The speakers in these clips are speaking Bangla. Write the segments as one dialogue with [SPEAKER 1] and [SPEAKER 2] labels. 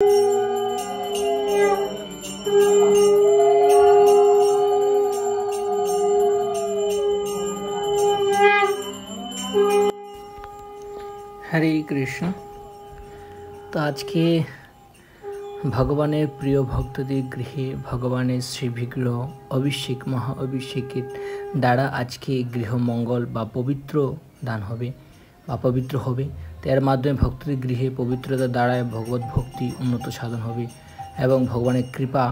[SPEAKER 1] হরে কৃষ্ণ। তো আজকে ভগবানের প্রিয় ভক্তদের গৃহে ভগবানের শ্রীবিগ্রহ অভিষেক মহা অভিষেকের দ্বারা আজকে গৃহ মঙ্গল বা পবিত্র দান হবে বা পবিত্র হবে। তো এর মাধ্যমে ভক্তদের গৃহে পবিত্রতার দ্বারায় ভগবত ভক্তি উন্নত সাধন হবে এবং ভগবানের কৃপা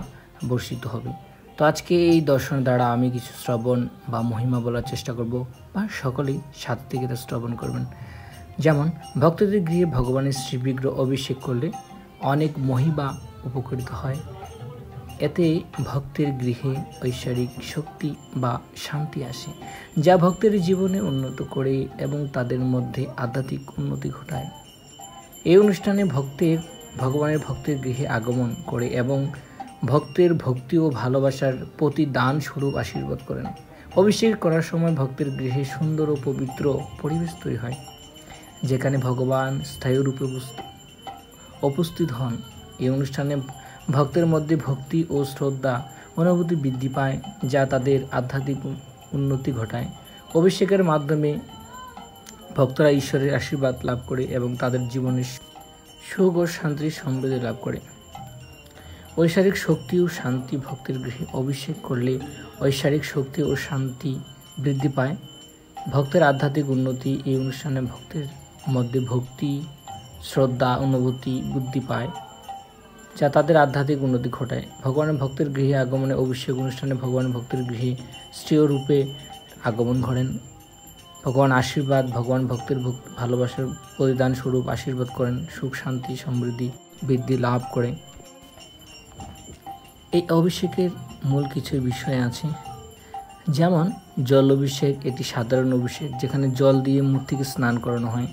[SPEAKER 1] বর্ষিত হবে। তো আজকে এই দর্শন দ্বারা আমি কিছু শ্রবণ বা মহিমা বলার চেষ্টা করব, বা সকলেই সাথে থেকে তা শ্রবণ করবেন। যেমন ভক্তদের গৃহে ভগবানের শ্রীবিগ্রহ অভিষেক করলে অনেক মহিমা উপকৃত হয়। এতে ভক্তের গৃহে ঐশ্বরিক শক্তি বা শান্তি আসে, যা ভক্তের জীবনে উন্নত করে এবং তাদের মধ্যে আধ্যাত্মিক উন্নতি ঘটায়। এই অনুষ্ঠানে ভগবানের ভক্তের গৃহে আগমন করে এবং ভক্তের ভক্তি ও ভালোবাসার প্রতি দান স্বরূপ আশীর্বাদ করেন। অভিষেক করার সময় ভক্তের গৃহে সুন্দর ও পবিত্র পরিবেশ তৈরি হয়, যেখানে ভগবান স্থায়ী রূপে উপস্থিত হন। এই অনুষ্ঠানে ভক্তের মধ্যে ভক্তি ও শ্রদ্ধা অনুভূতি বৃদ্ধি পায়, যা তাদের আধ্যাত্মিক উন্নতি ঘটায়। অভিষেকের মাধ্যমে ভক্তরা ঈশ্বরের আশীর্বাদ লাভ করে এবং তাদের জীবনে সুখ ও শান্তির সমৃদ্ধি লাভ করে। ঐশ্বরিক শক্তি ও শান্তি ভক্তের গৃহে অভিষেক করলে ঐশ্বরিক শক্তি ও শান্তি বৃদ্ধি পায়। ভক্তের আধ্যাত্মিক উন্নতি এই অনুষ্ঠানে ভক্তের মধ্যে ভক্তি, শ্রদ্ধা, অনুভূতি বৃদ্ধি পায়, যা তাদের আধ্যাত্মিক উন্নতি ঘটায়। ভগবানের ভক্তের গৃহে আগমনে অভিষেক অনুষ্ঠানে ভগবানের ভক্তের গৃহে স্ত্রীয় রূপে আগমন করেন। ভগবান আশীর্বাদ, ভগবান ভক্তের ভালোবাসার প্রতিদান স্বরূপ আশীর্বাদ করেন, সুখ শান্তি সমৃদ্ধি বৃদ্ধি লাভ করে। এই অভিষেকের মূল কিছু বিষয় আছে, যেমন জল অভিষেক, এটি সাধারণ অভিষেক যেখানে জল দিয়ে মূর্তিকে স্নান করানো হয়।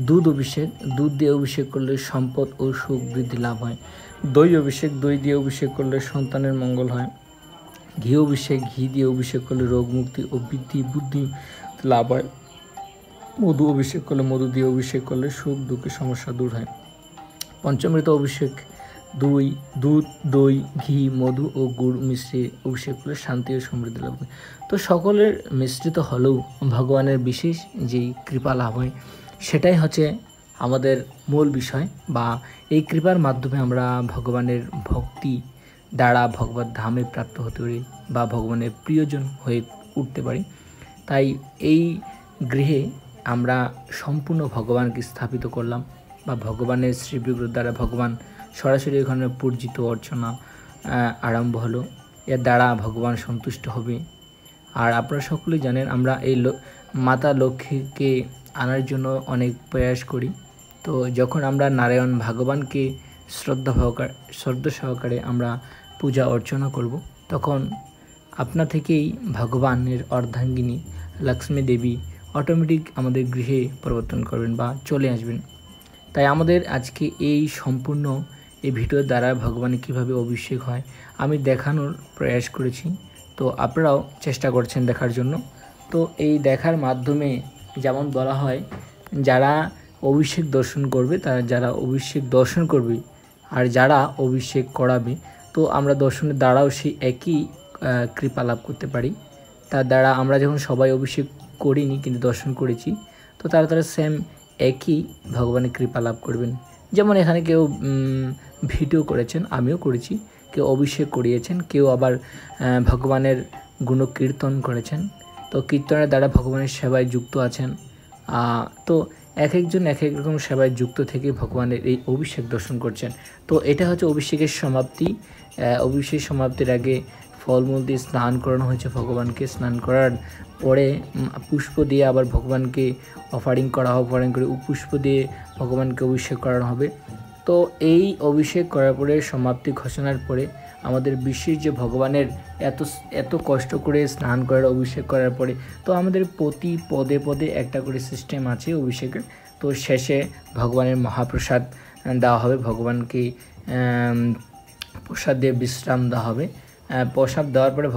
[SPEAKER 1] দুধ অভিষেক, দুধ দিয়ে অভিষেক করলে সম্পদ ও সুখ বৃদ্ধি লাভ হয়। দই অভিষেক, দই দিয়ে অভিষেক করলে সন্তানের মঙ্গল হয়। ঘি অভিষেক, ঘি দিয়ে অভিষেক করলে রোগ মুক্তি ও বুদ্ধি লাভ হয়। মধু অভিষেক করলে, মধু দিয়ে অভিষেক করলে সুখ দুঃখের সমস্যা দূর হয়। পঞ্চামৃত অভিষেক, দুধ, দই, ঘি, মধু ও গুড় মিশ্রিয়ে অভিষেক করলে শান্তি ও সমৃদ্ধি লাভ হয়। তো সকলের মিশ্রিত হলেও ভগবানের বিশেষ যেই কৃপা লাভ হয় সেটাই হচ্ছে আমাদের মূল বিষয়, বা এই কৃপার মাধ্যমে আমরা ভগবানের ভক্তি দ্বারা ভগবত ধামে প্রাপ্ত হতে পারি বা ভগবানের প্রিয়জন হয়ে উঠতে পারি। তাই এই গৃহে আমরা সম্পূর্ণ ভগবানকে স্থাপিত করলাম, বা ভগবানের শ্রীবিগ্রহ দ্বারা ভগবান সরাসরি এখানে পূজিত অর্চনা আরম্ভ হলো। এর দ্বারা ভগবান সন্তুষ্ট হবে। আর আপনারা সকলেই জানেন আমরা এই মাতা লক্ষ্মীকে আনার জন্য অনেক প্রয়াস করি। তো যখন আমরা নারায়ণ ভগবানকে শ্রদ্ধা সহকারে আমরা পূজা অর্চনা করব, তখন আপনা থেকেই ভগবানের অর্ধাঙ্গিনী লক্ষ্মী দেবী অটোমেটিক আমাদের গৃহে পরিবর্তন করবেন বা চলে আসবেন। তাই আমাদের আজকে এই সম্পূর্ণ এই ভিডিওর দ্বারা ভগবানের কীভাবে অভিষেক হয় আমি দেখানোর প্রয়াস করেছি। তো আপনারাও চেষ্টা করছেন দেখার জন্য। তো এই দেখার মাধ্যমে যেমন বলা হয়, যারা অভিষেক দর্শন করবে যারা অভিষেক দর্শন করবে আর যারা অভিষেক করাবে, তো আমরা দর্শনের দ্বারাও সেই একই কৃপা লাভ করতে পারি। তার দ্বারা আমরা যখন সবাই অভিষেক করিনি কিন্তু দর্শন করেছি, তো তারা সেম একই ভগবানের কৃপা লাভ করবেন। যেমন এখানে কেউ ভিডিও করেছেন, আমিও করেছি, কেউ অভিষেক করিয়েছেন, কেউ আবার ভগবানের গুণকীর্তন করেছেন। তো কীর্তনের দ্বারা ভগবানের সেবায় যুক্ত আছেন। তো এক একজন এক এক রকম সেবায় যুক্ত থেকে ভগবানের এই অভিষেক দর্শন করছেন। তো এটা হচ্ছে অভিষেকের সমাপ্তি। অভিষেক সমাপ্তির আগে ফলমূল দিয়ে স্নান করানো হয়েছে ভগবানকে। স্নান করার পরে পুষ্প দিয়ে আবার ভগবানকে অফারিং করা হবে, অফারিং করে পুষ্প দিয়ে ভগবানকে অভিষেক করানো হবে। তো এই অভিষেক করার পরে সমাপ্তি ঘোষণার পরে আমাদের বিশেষ যে ভগবানের এত কষ্ট করে স্নান করার অভিষেক করার পরে, তো আমাদের প্রতি পদে পদে একটা করে সিস্টেম আছে অভিষেকের। তো শেষে ভগবানের মহাপ্রসাদ দেওয়া হবে, ভগবানকে প্রসাদ দিয়ে বিশ্রাম দেওয়া হবে। প্রসাদ দেওয়ার পরে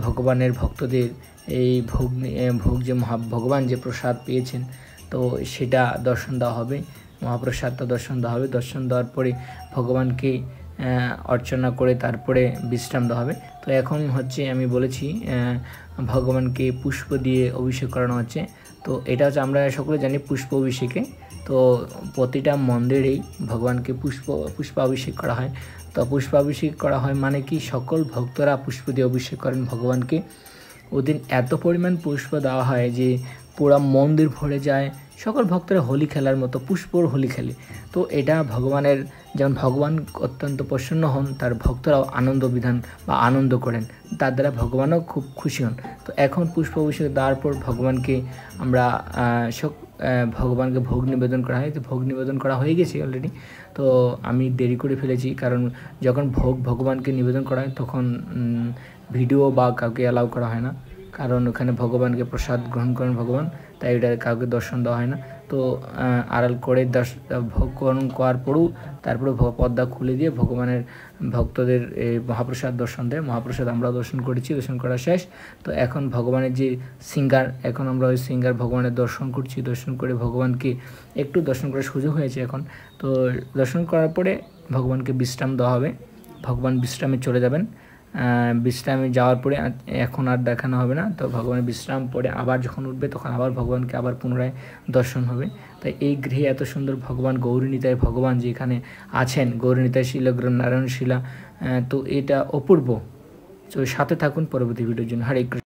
[SPEAKER 1] ভগবানের ভক্তদের এই ভোগ যে ভগবান যে প্রসাদ পেয়েছেন তো সেটা দর্শন দেওয়া হবে। মহাপ্রসাদটা দর্শন দেওয়া হবে। দর্শন দেওয়ার পরে ভগবানকে অর্চনা করে তারপরে বিশ্রাম দেওয়া হবে। তো এখন হচ্ছে আমি বলেছি ভগবানকে পুষ্প দিয়ে অভিষেক করানো হচ্ছে। তো এটা হচ্ছে আমরা সকলে জানি পুষ্প অভিষেকে, তো প্রতিটা মন্দিরেই ভগবানকে পুষ্পাভিষেক করা হয়। তো পুষ্পাভিষেক করা হয় মানে কি, সকল ভক্তরা পুষ্প দিয়ে অভিষেক করেন ভগবানকে। ওদিন এত পরিমাণ পুষ্প দেওয়া হয় যে পুরা মন্দির ভরে যায়, সকল ভক্তরা হোলি খেলার মতো পুষ্পর হোলি খেলে। তো এটা ভগবানের, যেমন ভগবান অত্যন্ত প্রসন্ন হন, তার ভক্তরাও আনন্দ বিধান বা আনন্দ করেন, তার দ্বারা ভগবানও খুব খুশি হন। তো এখন পুষ্প অভিষেক দেওয়ার পর ভগবানকে আমরা ভগবানকে ভোগ নিবেদন করা হয়। তো ভোগ নিবেদন করা হয়ে গেছে অলরেডি, তো আমি দেরি করে ফেলেছি, কারণ যখন ভগবানকে নিবেদন করা হয় তখন ভিডিও বা কাউকে অ্যালাউ করা হয় না, কারণ ওখানে ভগবানকে প্রসাদ গ্রহণ করেন ভগবান, তাই এটা কাউকে দর্শন দেওয়া হয় না। তো আড়াল করে ভোগ গ্রহণ করার পরেও তারপরে পর্দা খুলে দিয়ে ভগবানের ভক্তদের মহাপ্রসাদ দর্শন দেয়। মহাপ্রসাদ আমরা দর্শন করেছি, দর্শন করা শেষ। তো এখন ভগবানের যে সিঙ্গার, এখন আমরা ওই সিঙ্গার ভগবানের দর্শন করছি, দর্শন করে ভগবানকে একটু দর্শন করার সুযোগ হয়েছে এখন। তো দর্শন করার পরে ভগবানকে বিশ্রাম দেওয়া হবে, ভগবান বিশ্রামে চলে যাবেন। বিশ্রামে যাওয়ার পরে এখন আর দেখানো হবে না। তো ভগবানের বিশ্রাম পরে আবার যখন উঠবে তখন আবার ভগবানকে আবার পুনরায় দর্শন হবে। তাই এই গৃহে এত সুন্দর ভগবান গৌরীনিতায় ভগবান যেখানে আছেন, গৌরীনিতায় শিলা নারায়ণ শিলা, তো এটা অপূর্ব। তো সাথে থাকুন পরবর্তী ভিডিওর জন্য। হরে কৃষ্ণ।